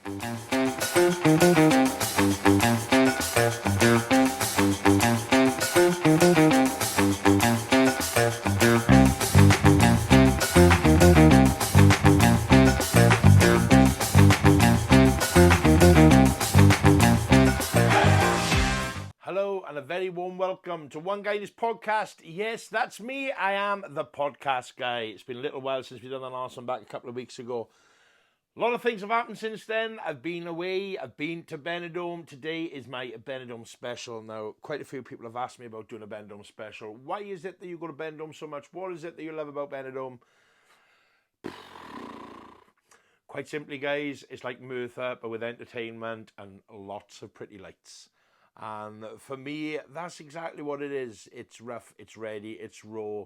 Hello and a very warm welcome to One Guy This Podcast. Yes, that's me. I am the podcast guy. It's been a little while since we've done the last one, back a couple of weeks ago. A lot of things have happened since then. I've been away. I've been to Benidorm. Today is my Benidorm special. Now, quite a few people have asked me about doing a Benidorm special. Why is it that you go to Benidorm so much? What is it that you love about Benidorm? Quite simply, guys, it's like Merthyr, but with entertainment and lots of pretty lights. And for me, that's exactly what it is. It's rough, it's ready, it's raw.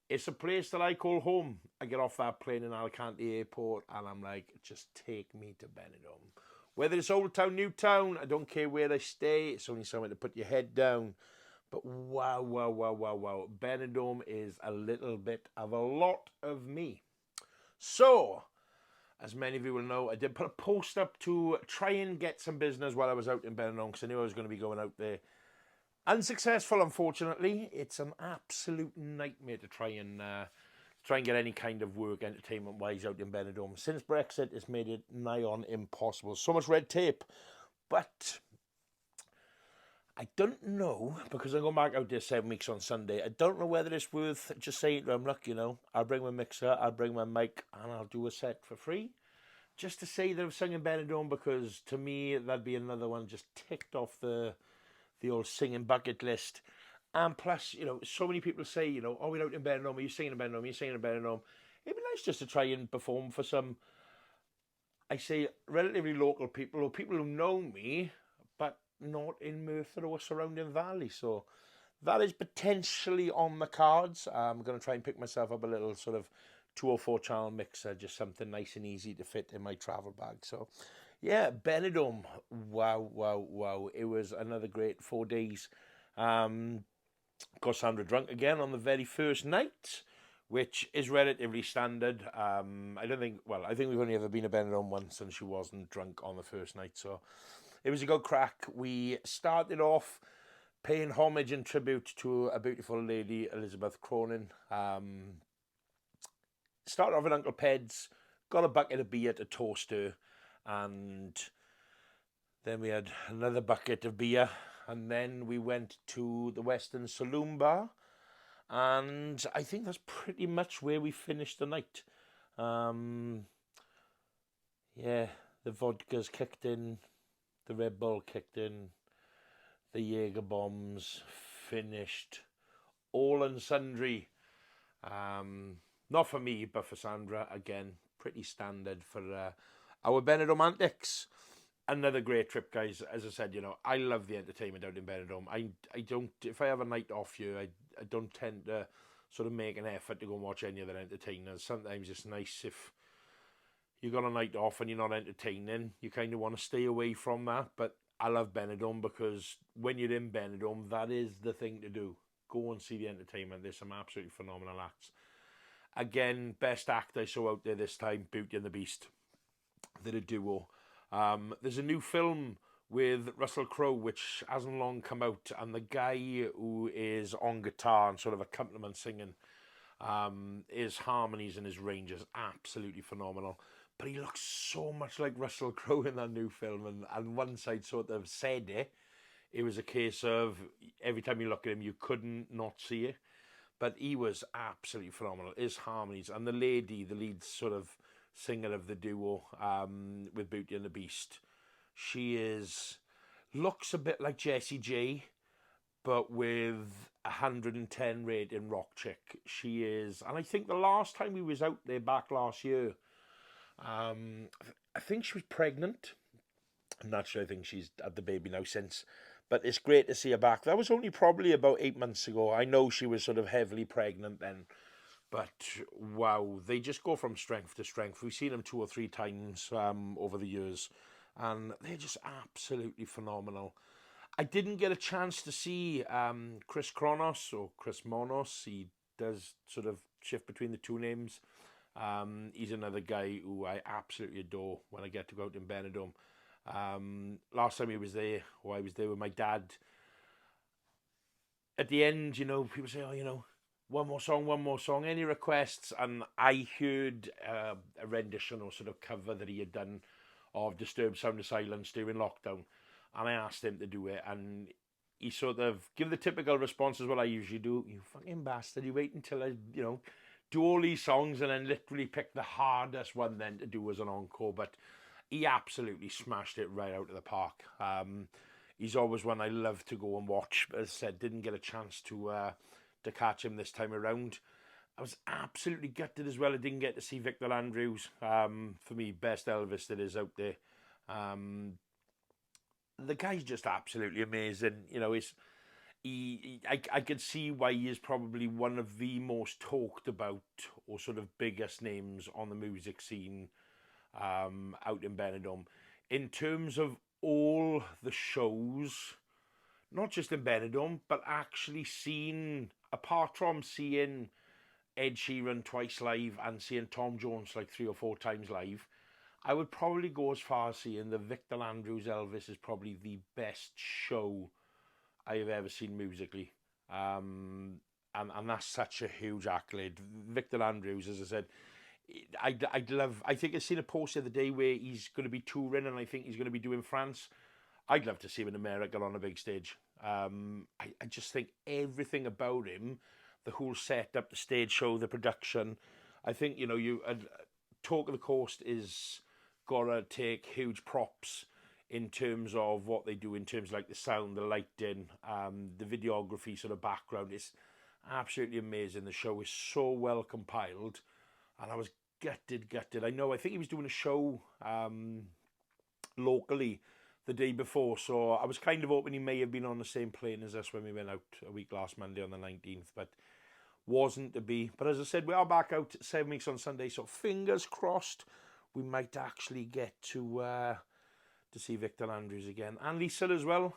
It's a place that I call home. I get off that plane in Alicante Airport and I'm like, just take me to Benidorm. Whether it's Old Town, New Town, I don't care where I stay. It's only somewhere to put your head down. But wow. Benidorm is a little bit of a lot of me. So, as many of you will know, I did put a post up to try and get some business while I was out in Benidorm because I knew I was going to be going out there. Unsuccessful, unfortunately. It's an absolute nightmare to try and get any kind of work entertainment-wise out in Benidorm. Since Brexit, it's made it nigh on impossible. So much red tape. But I don't know, because I'm going back out there 7 weeks on Sunday, I don't know whether it's worth just saying to them, look, you know, I'll bring my mixer, I'll bring my mic, and I'll do a set for free. Just to say that I've sung in Benidorm, because to me, that'd be another one just ticked off the old singing bucket list. And plus, you know, so many people say, you know, oh, we're out in Benidorm, are you singing in Benidorm, are you singing in Benidorm? It'd be nice just to try and perform for some, I say, relatively local people, or people who know me, but not in Merthyr or surrounding valley. So that is potentially on the cards. I'm going to try and pick myself up a little sort of 204 channel mixer, just something nice and easy to fit in my travel bag. So yeah, Benidorm, wow. It was another great 4 days. Got Sandra drunk again on the very first night, which is relatively standard. I think we've only ever been to Benidorm once and she wasn't drunk on the first night. So it was a good crack. We started off paying homage and tribute to a beautiful lady, Elizabeth Cronin. Started off at Uncle Ped's, got a bucket of beer to toast her, and then we had another bucket of beer, and then we went to the Western Saloon Bar, and I think that's pretty much where we finished the night. Yeah, the vodka's kicked in, the Red Bull kicked in, the Jaeger bombs finished, all and sundry. Not for me, but for Sandra, again, pretty standard for our Benidorm antics. Another great trip, guys. As I said, you know, I love the entertainment out in Benidorm. I don't, if I have a night off here, I don't tend to sort of make an effort to go and watch any other entertainers. Sometimes it's nice if you got a night off and you're not entertaining, you kind of want to stay away from that. But I love Benidorm because when you're in Benidorm, that is the thing to do. Go and see the entertainment. There's some absolutely phenomenal acts. Again, best act I saw out there this time, Beauty and the Beast. They're a duo. There's a new film with Russell Crowe, which hasn't long come out, and the guy who is on guitar and sort of accompaniment singing, his harmonies and his range is absolutely phenomenal. But he looks so much like Russell Crowe in that new film, and once I'd sort of said it was a case of every time you look at him, you couldn't not see it. But he was absolutely phenomenal. His harmonies, and the lady, the lead sort of singer of the duo with Beauty and the Beast, looks a bit like Jessie J, but with 110 rating rock chick. She is, and I think the last time we was out there back last year, I think she was pregnant. I'm not sure. I think she's had the baby now since. But it's great to see her back. That was only probably about 8 months ago. I know she was sort of heavily pregnant then. But, wow, they just go from strength to strength. We've seen them 2 or 3 times over the years. And they're just absolutely phenomenal. I didn't get a chance to see Chris Kronos or Chris Monos. He does sort of shift between the two names. He's another guy who I absolutely adore when I get to go out in Benidorm. Last time he was there, or I was there with my dad, at the end, you know, people say, oh, you know, one more song, any requests? And I heard a rendition or sort of cover that he had done of Disturbed Sound of Silence during lockdown. And I asked him to do it, and he sort of give the typical response as what I usually do. You fucking bastard, you wait until I, you know, do all these songs and then literally pick the hardest one then to do as an encore. But he absolutely smashed it right out of the park. He's always one I love to go and watch. As I said, didn't get a chance to catch him this time around. I was absolutely gutted as well. I didn't get to see Victor Andrews. For me, best Elvis that is out there. The guy's just absolutely amazing. You know, I could see why he is probably one of the most talked about or sort of biggest names on the music scene out in Benidorm. In terms of all the shows, not just in Benidorm, but actually seen, apart from seeing Ed Sheeran twice live and seeing Tom Jones like 3 or 4 times live, I would probably go as far as saying the Victor Andrews Elvis is probably the best show I have ever seen musically. And that's such a huge accolade. Victor Andrews, as I said, I'd love, I think I've seen a post the other day where he's going to be touring and I think he's going to be doing France. I'd love to see him in America on a big stage. I just think everything about him, the whole setup, the stage show, the production, I think, you know, Talk of the Coast is gotta take huge props in terms of what they do in terms of like the sound, the lighting, the videography sort of background. It's absolutely amazing. The show is so well compiled, and I was gutted. I think he was doing a show locally the day before, so I was kind of hoping he may have been on the same plane as us when we went out a week last Monday on the 19th, but wasn't to be. But as I said, we are back out 7 weeks on Sunday, so fingers crossed we might actually get to see Victor Andrews again, and Lisa as well.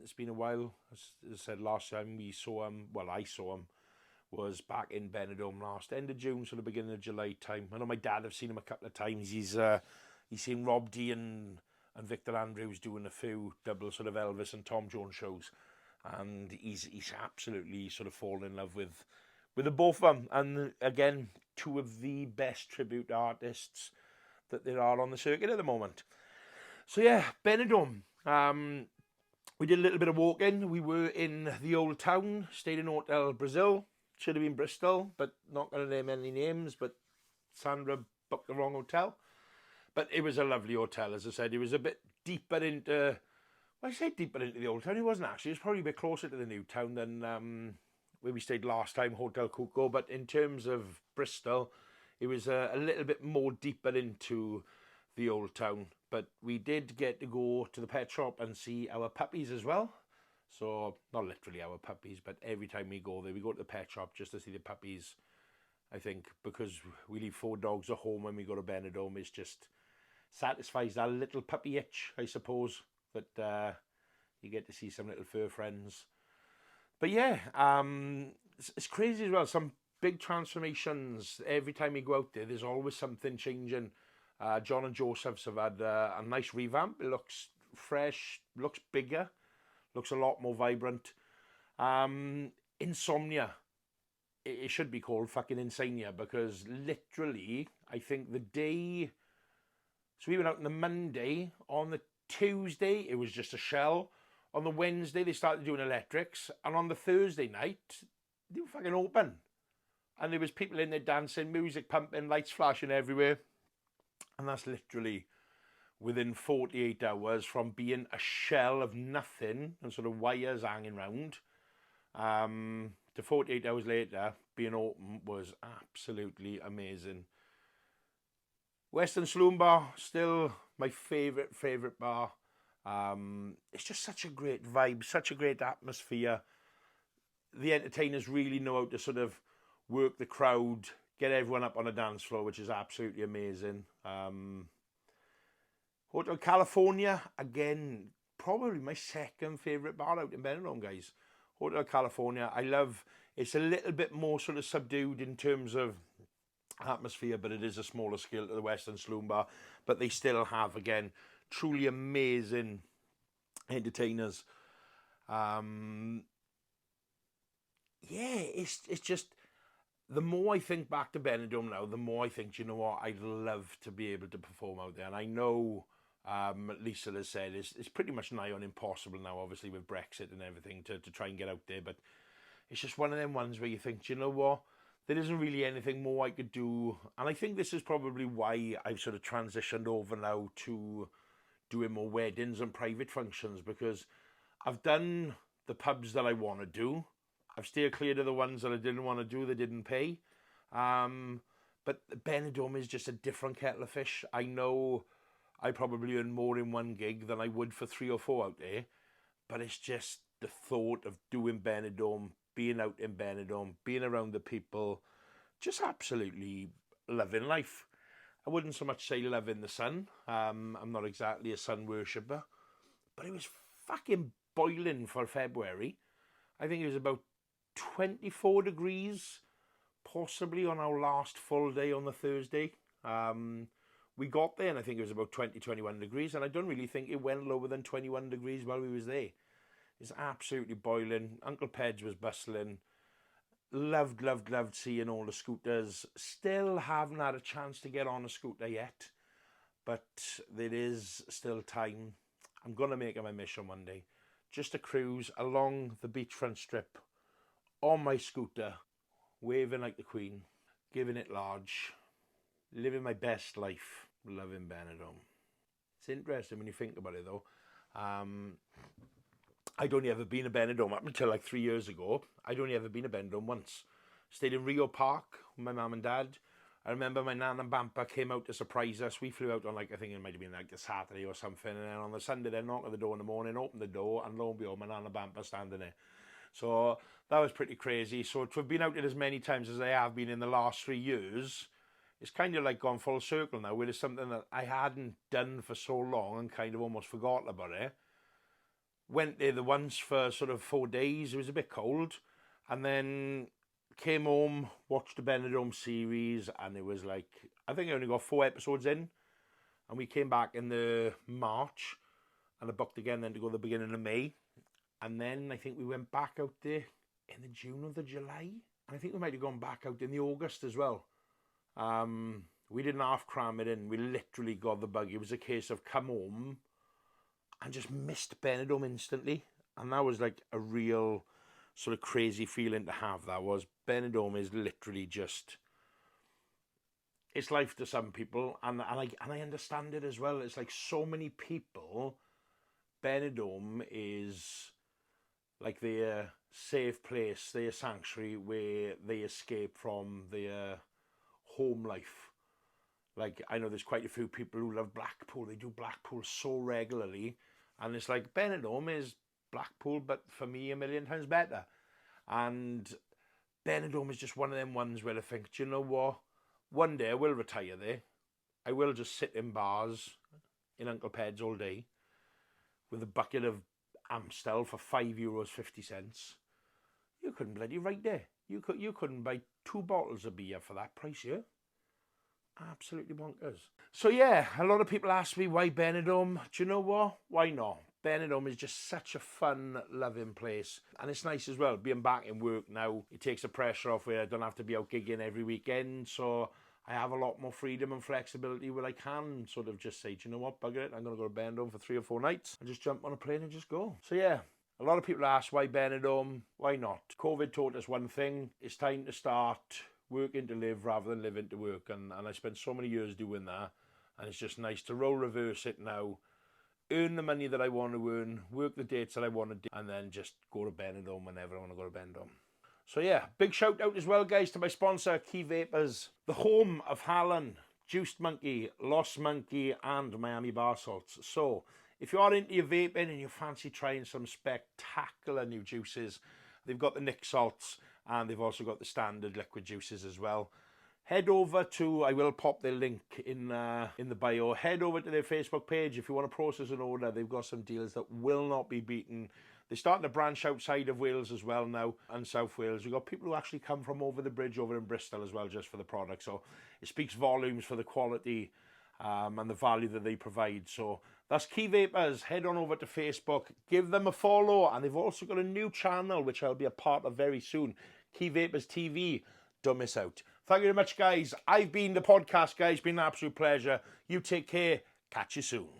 It's been a while. As I said, last time we saw him, well, I saw him, was back in Benidorm last end of June, sort of beginning of July time. I know my dad have seen him a couple of times. He's seen Rob D and Victor Andrews doing a few double sort of Elvis and Tom Jones shows, and he's absolutely sort of fallen in love with the both of them. And again, two of the best tribute artists that there are on the circuit at the moment. So yeah, Benidorm. We did a little bit of walking. We were in the old town, stayed in Hotel Brazil. Should have been Bristol, but not going to name any names. But Sandra booked the wrong hotel. But it was a lovely hotel, as I said. It was a bit deeper into, well, I say deeper into the old town. It wasn't actually. It was probably a bit closer to the new town than where we stayed last time, Hotel Cuco. But in terms of Bristol, it was a little bit more deeper into the old town. But we did get to go to the pet shop and see our puppies as well. So, not literally our puppies, but every time we go there, we go to the pet shop just to see the puppies. I think because we leave 4 dogs at home when we go to Benidorm, it just satisfies that little puppy itch, I suppose, that you get to see some little fur friends. But yeah, it's crazy as well. Some big transformations. Every time you go out there, there's always something changing. John and Joseph's have had a nice revamp. It looks fresh, looks bigger, looks a lot more vibrant. Insomnia. It should be called fucking Insania, because literally, I think the day... So we went out on the Monday. On the Tuesday, it was just a shell. On the Wednesday, they started doing electrics. And on the Thursday night, they were fucking open. And there was people in there dancing, music pumping, lights flashing everywhere. And that's literally within 48 hours from being a shell of nothing and sort of wires hanging round to 48 hours later being open was absolutely amazing. Western Saloon Bar, still my favourite bar. It's just such a great vibe, such a great atmosphere. The entertainers really know how to sort of work the crowd, get everyone up on a dance floor, which is absolutely amazing. Hotel California, again, probably my second favourite bar out in Benidorm, guys. Hotel California, I love, it's a little bit more sort of subdued in terms of atmosphere, but it is a smaller scale to the Western Saloon Bar. But they still have, again, truly amazing entertainers. It's just, the more I think back to Benidorm now, the more I think, you know what, I'd love to be able to perform out there. And I know Lisa has said it's pretty much nigh on impossible now, obviously with Brexit and everything, to try and get out there. But it's just one of them ones where you think, you know what, there isn't really anything more I could do. And I think this is probably why I've sort of transitioned over now to doing more weddings and private functions, because I've done the pubs that I want to do. I've stayed clear of the ones that I didn't want to do, that didn't pay. But Benidorm is just a different kettle of fish. I know I probably earn more in one gig than I would for 3 or 4 out there. But it's just the thought of doing Benidorm, being out in Benidorm, being around the people, just absolutely loving life. I wouldn't so much say loving the sun. I'm not exactly a sun worshipper. But it was fucking boiling for February. I think it was about 24 degrees, possibly on our last full day on the Thursday. We got there and I think it was about 20-21 degrees, and I don't really think it went lower than 21 degrees while we was there. It's absolutely boiling. Uncle Ped's was bustling. Loved seeing all the scooters. Still haven't had a chance to get on a scooter yet, but there is still time. I'm going to make it my mission one day, just to cruise along the beachfront strip on my scooter, waving like the Queen, giving it large, living my best life, loving Benidorm. It's interesting when you think about it though. I'd only ever been to Benidorm up until like 3 years ago. I'd only ever been to Benidorm once. Stayed in Rio Park with my mum and dad. I remember my nan and Bampa came out to surprise us. We flew out on, like, I think it might have been like the Saturday or something, and then on the Sunday they knocked at the door in the morning, opened the door, and lo and behold, my nan and Bampa standing there. So that was pretty crazy. So to have been out there as many times as I have been in the last 3 years, it's kind of like gone full circle now, where it's something that I hadn't done for so long and kind of almost forgot about it. Went there the once for sort of 4 days. It was a bit cold, and then came home, watched the Benidorm series, and it was like, I think I only got 4 episodes in, and we came back in the March, and I booked again then to go the beginning of May, and then I think we went back out there in the June or the July, and I think we might have gone back out in the August as well. We didn't half cram it in. We literally got the bug. It was a case of come home and just missed Benidorm instantly, and that was like a real sort of crazy feeling to have. That was, Benidorm is literally just, it's life to some people, and I understand it as well. It's like so many people, Benidorm is like their safe place, their sanctuary where they escape from their home life. Like, I know there's quite a few people who love Blackpool. They do Blackpool so regularly, and it's like Benidorm is Blackpool, but for me 1,000,000 times better. And Benidorm is just one of them ones where I think, do you know what? One day I will retire there. I will just sit in bars in Uncle Ped's all day with a bucket of Amstel for €5.50. You couldn't bloody right there. You couldn't buy 2 bottles of beer for that price, yeah? Absolutely bonkers. So yeah, a lot of people ask me why Benidorm. Do you know what? Why not? Benidorm is just such a fun, loving place. And it's nice as well, being back in work now. It takes the pressure off where I don't have to be out gigging every weekend. So I have a lot more freedom and flexibility where I can sort of just say, do you know what, bugger it, I'm going to go to Benidorm for 3 or 4 nights and just jump on a plane and just go. So yeah, a lot of people ask why Benidorm. Why not? COVID taught us one thing. It's time to start working to live rather than living to work. And I spent so many years doing that. And it's just nice to role reverse it now. Earn the money that I want to earn, work the dates that I want to do, and then just go to Benidorm whenever I want to go to Benidorm. So yeah, big shout out as well, guys, to my sponsor, Key Vapors, the home of Hallen, Juiced Monkey, Lost Monkey, and Miami Bar Salts. So if you are into your vaping and you fancy trying some spectacular new juices, they've got the Nick salts, and they've also got the standard liquid juices as well. Head over to, I will pop their link in the bio. Head over to their Facebook page if you want to process an order. They've got some deals that will not be beaten. They're starting to branch outside of Wales as well now, and South Wales. We've got people who actually come from over the bridge over in Bristol as well, just for the product. So it speaks volumes for the quality and the value that they provide. So that's Key Vapors. Head on over to Facebook, give them a follow, and they've also got a new channel which I'll be a part of very soon, Key Vapors TV. Don't miss out. Thank you very much, guys. I've been the podcast guy. It's been an absolute pleasure. You take care. Catch you soon.